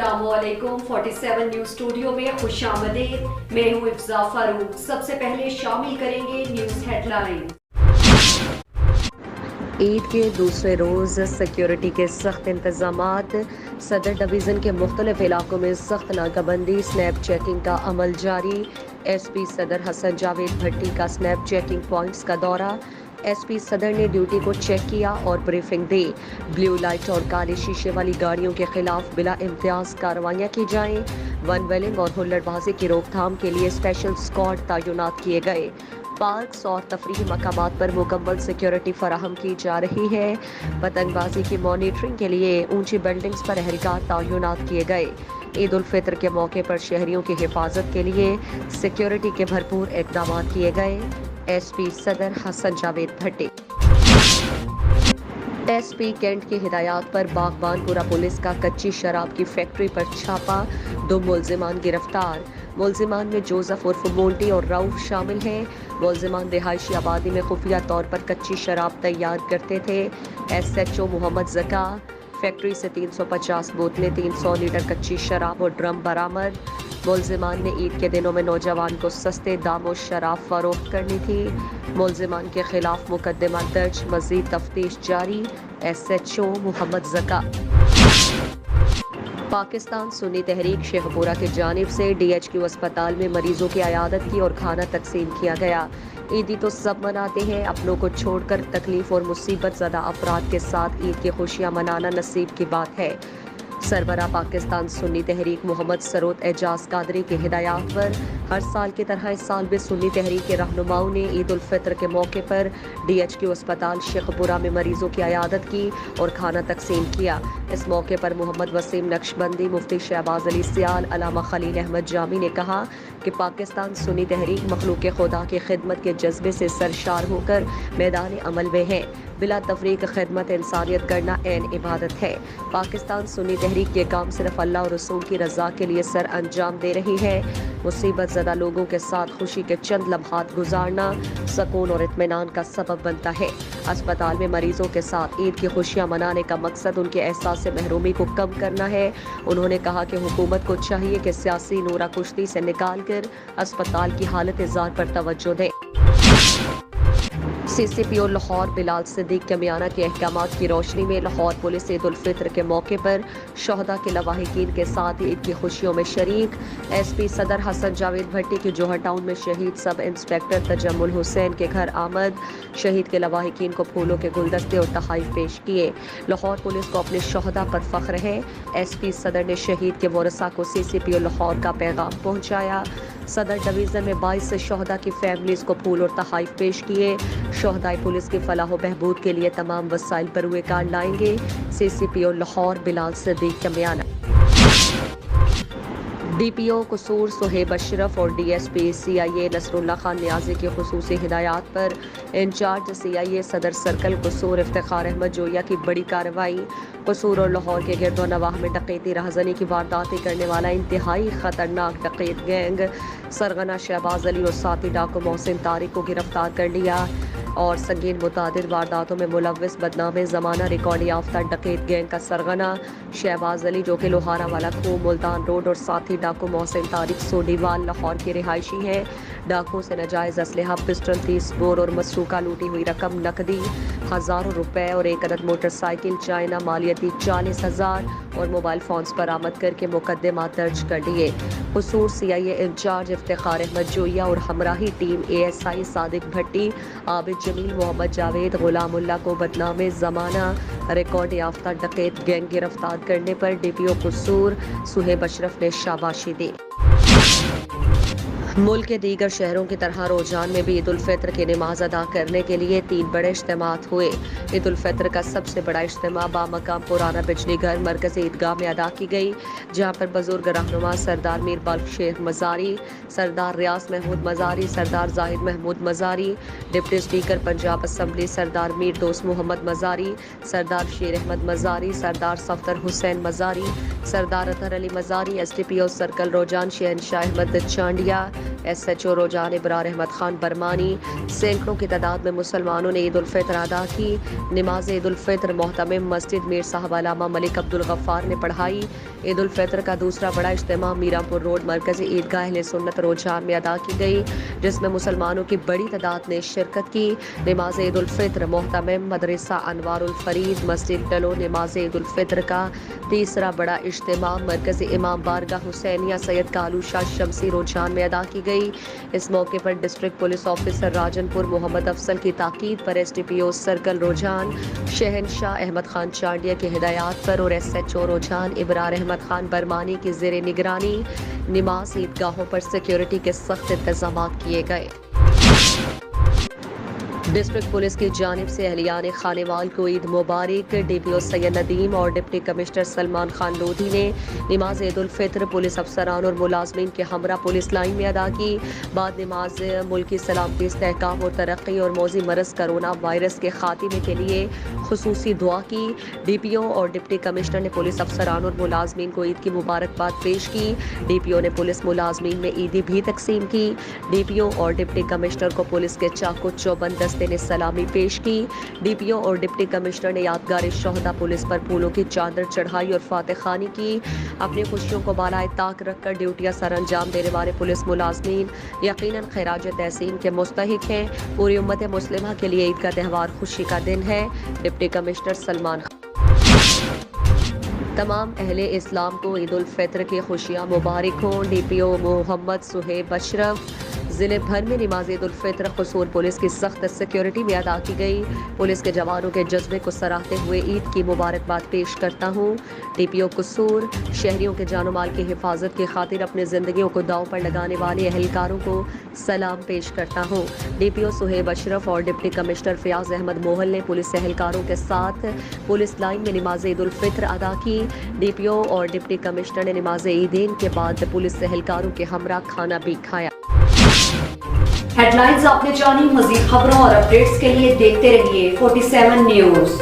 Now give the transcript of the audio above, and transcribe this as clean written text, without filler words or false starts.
अस्सलामुअलैकुम 47 news studio में खुशामदीद। मैं हूँ इफ्जा फारूक। सबसे पहले शामिल करेंगे न्यूज हेडलाइन। ईद के दूसरे रोज सिक्योरिटी के सख्त इंतजामात। सदर डिवीजन के मुख्तलिफ इलाकों में सख्त नाकाबंदी, स्नैप चेकिंग का अमल जारी। SP सदर हसन जावेद भट्टी का स्नैप चेकिंग पॉइंट्स का दौरा। SP सदर ने ड्यूटी को चेक किया और ब्रीफिंग दी। ब्लू लाइट और काले शीशे वाली गाड़ियों के खिलाफ बिला इम्तियाज कार्रवाइयाँ की जाएं। वन वेलिंग और हुल्लड़बाजी की रोकथाम के लिए स्पेशल स्क्वाड तैनात किए गए। पार्क्स और तफरीही मकामात पर मुकम्मल सिक्योरिटी फराहम की जा रही है। पतंगबाजी की मॉनिटरिंग के लिए ऊंची बिल्डिंग्स पर एहलकार तैनात किए गए। ईद उल फितर के मौके पर शहरियों की हिफाजत के लिए सिक्योरिटी के भरपूर इक़दाम किए गए। SP सदर हसन जावेद भट्टी। SP कैंट की हिदायत पर बागबानपुरा पुलिस का कच्ची शराब की फैक्ट्री पर छापा। 2 मुलजिमान गिरफ्तार। मुलजिमान में जोसेफ उर्फ मोंटी और रऊफ शामिल हैं। मुलजिमान रिहायशी आबादी में खुफिया तौर पर कच्ची शराब तैयार करते थे। SHO मोहम्मद ज़का। फैक्ट्री से 350 बोतलें 300 लीटर कच्ची शराब और ड्रम बरामद। मुलजिमान ने ईद के दिनों में नौजवान को सस्ते दामों शराब फरोख्त करनी थी। मुलजिमान के खिलाफ मुकदमा दर्ज, मजीद तफ्तीश जारी। SHO मोहम्मद ज़का। पाकिस्तान सुन्नी तहरीक शेखपुरा की जानिब से DHQ अस्पताल में मरीजों की अयादत की और खाना तकसीम किया गया। ईदी तो सब मनाते हैं, अपनों को छोड़कर तकलीफ और मुसीबत ज़दा अफराद के साथ ईद की खुशियाँ मनाना नसीब की बात है। सरबरा पाकिस्तान सुन्नी तहरीक मोहम्मद सरोत एजाज कादरी की हिदायत पर हर साल की तरह इस साल भी सुन्नी तहरीक के रहनुमाओं ने ईद उल फितर के मौके पर DHQ अस्पताल शेखपुरा में मरीजों की अयादत की और खाना तकसीम किया। इस मौके पर मोहम्मद वसीम नक्शबंदी, मुफ्ती शहबाज अली सियाल, अलामा खलील अहमद जामी ने कहा कि पाकिस्तान सुन्नी तहरीक मखलूक खुदा की खिदमत के जज्बे से सरशार होकर मैदान अमल में है। बिला तफरीक खिदमत इंसानियत करना ऐन इबादत है। पाकिस्तान सुन्नी तहरीक के काम सिर्फ अल्लाह और रसूल की रज़ा के लिए सर अंजाम दे रही है। मुसीबत ज़दा लोगों के साथ खुशी के चंद लम्हात गुजारना सुकून और इत्मीनान का सबब बनता है। अस्पताल में मरीजों के साथ ईद की खुशियाँ मनाने का मकसद उनके एहसास से महरूमी को कम करना है। उन्होंने कहा कि हुकूमत को चाहिए कि सियासी नूरा कुश्ती से निकाल कर अस्पताल की हालत ज़ार पर तवज्जो दे। CCPO लाहौर बिलाल सिद्दीक कमियाना के अहकामात की रोशनी में लाहौर पुलिस ईद उल फितर के मौके पर शहदा के लवाहिकीन के साथ ईद की खुशियों में शरीक। SP सदर हसन जावेद भट्टी की जोहर टाउन में शहीद सब इंस्पेक्टर तजम्मुल हुसैन के घर आमद। शहीद के लवाहिकीन को फूलों के गुलदस्ते और तोहफे पेश किए। लाहौर पुलिस को अपने शहदा पर फख्र है। SP सदर ने शहीद के वारसा को CCPO लाहौर का पैगाम पहुँचाया। सदर डिवीज़न में 22 शहदा की फैमिलीज को फूल और तोहफे पेश किए। शहदाई पुलिस की फलाह व बहबूद के लिए तमाम वसाइल पर हुए कार लाएंगे। CCPO लाहौर बिलाल सिद्दीक कमियाना। DPO कसूर सुहेब अशरफ और DSP CIA नसरुल्लाह खान न्याजी की खुसूसी हिदायत पर इंचार्ज CIA सदर सर्कल कसूर इफ्तिखार अहमद जोया की बड़ी कार्रवाई। कसूर और लाहौर के गिरदो नवाह में डकैती राहजनी की वारदातें करने वाला इंतहाई खतरनाक डकैत गैंग सरगना शहबाज अली और साथी डाकू मोहसिन तारिक को गिरफ्तार कर लिया और संगीन मुतादिद वारदातों में मुलव्विस बदनाम ज़माना रिकॉर्ड याफ्ता डकैत गैंग का सरगना शहबाज अली जो कि लोहारा वाला खू मुल्तान रोड और साथी डाकू मोहसिन तारिक सोडीवाल लाहौर के रिहायशी हैं। डाकुओं से नाजायज़ असलहा, पिस्टल, 30 बोर और मसरूका लूटी हुई रकम, नकदी हज़ारों रुपए और एक अदद मोटरसाइकिल, चाइना मालियती 40,000 और मोबाइल फ़ोन्स बरामद करके मुकदमा दर्ज कर लिए। कसूर CIA इंचार्ज इफ्तिखार अहमद जोया और हमराही टीम ASI सादिक भट्टी, आबिद जमील, मोहम्मद जावेद, गुलामुल्लाह को बदनाम ज़माना रिकॉर्ड याफ्ता डकैत गैंग गिरफ्तार करने पर DPO कसूर सुहेब अशरफ ने शाबाशी दी। मुल्क के दीगर शहरों की तरह रोजान में भी ईद उल फितर की नमाज अदा करने के लिए 3 बड़े इज्तिमात हुए। ईद उल फितर का सबसे बड़ा इज्तिमा बामकाम पुराना बिजली घर मरकज़ी ईदगाह में अदा की गई, जहाँ पर बुजुर्ग रहनुमा Sardar Mir Balakh Sheikh Mazari, Sardar Riaz Mahmood Mazari, Sardar Zahid Mahmood Mazari, deputy speaker Punjab assembly Sardar Mir Dost Mohammad Mazari, Sardar Sher Ahmad Mazari, Sardar Safdar Hussain Mazari, Sardar Athar Ali Mazari, SDPO circle Rojhan Shahenshah Ahmad Chandia, SHO روجان ابرار احمد خان برمانی سینکڑوں کی تعداد میں مسلمانوں نے عید الفطر ادا کی. نماز عید الفطر محتمم مسجد میر صاحب علامہ ملک عبدالغفار نے پڑھائی. عید الفطر کا دوسرا بڑا اجتماع میرانپور روڈ مرکزی عیدگاہ اہل سنت روجان میں ادا کی گئی, جس میں مسلمانوں کی بڑی تعداد نے شرکت کی. نماز عید الفطر محتمم مدرسہ انوار الفرید مسجد ڈلو. نماز عید الفطر کا تیسرا بڑا اجتماع مرکزی امام بارگاہ حسینیہ سید کالو شاہ شمسی روجان میں ادا کی گئی. اس موقع پر ڈسٹرکٹ پولیس آفیسر راجن پور محمد افضل کی تاکید پر SDPO سرکل روجان شہنشاہ احمد خان چانڈیا کی ہدایات پر اور SHO روجان ابرار احمد خان برمانی کی زیر نگرانی نماز عیدگاہوں پر سیکیورٹی کے سخت انتظامات کیے گئے. ڈسٹرکٹ پولیس کی جانب سے اہلیان خانوال کو عید مبارک. DPO سید ندیم اور ڈپٹی کمشنر سلمان خان لودھی نے نماز عید الفطر پولیس افسران اور ملازمین کے ہمراہ پولیس لائن میں ادا کی. بعد نماز ملکی سلامتی استحکام اور ترقی اور موذی مرض کرونا وائرس کے خاتمے کے لیے خصوصی دعا کی. DPO اور ڈپٹی کمشنر نے پولیس افسران اور ملازمین کو عید کی مبارکباد پیش کی. DPO نے پولیس ملازمین میں عیدی بھی تقسیم کی. DPO اور ڈپٹی کمشنر کو پولیس کے چاقو چوبند دستے نے سلامی پیش کی. DPO اور ڈپٹی کمشنر نے یادگار شہداء پولیس پر پھولوں کی چادر چڑھائی اور فاتح خوانی کی. اپنی خوشیوں کو بالائے طاق رکھ کر ڈیوٹیاں سر انجام دینے والے پولیس ملازمین یقیناً خراج تحسین کے مستحق ہیں. پوری امت مسلمہ کے لیے عید کا تہوار خوشی کا دن ہے. ڈپٹی کمشنر سلمان تمام اہل اسلام کو عید الفطر کی خوشیاں مبارک ہوں. DPO محمد صہیب اشرف. ضلع بھر میں نماز عید الفطر قصور پولیس کی سخت سیکیورٹی میں ادا کی گئی. پولیس کے جوانوں کے جذبے کو سراہتے ہوئے عید کی مبارکباد پیش کرتا ہوں. DPO قصور شہریوں کے جان و مال کی حفاظت کی خاطر اپنی زندگیوں کو داؤ پر لگانے والے اہلکاروں کو سلام پیش کرتا ہوں. DPO صہیب اشرف اور ڈپٹی کمشنر فیاض احمد موہل نے پولیس اہلکاروں کے ساتھ پولیس لائن میں نماز عید الفطر ادا کی. DPO اور ڈپٹی کمشنر نے نماز عیدین کے بعد پولیس اہلکاروں کے ہمراہ کھانا بھی کھایا. ہیڈ لائنز آپ نے جانی. مزید خبروں اور اپڈیٹس کے لیے دیکھتے رہیے 47 نیوز.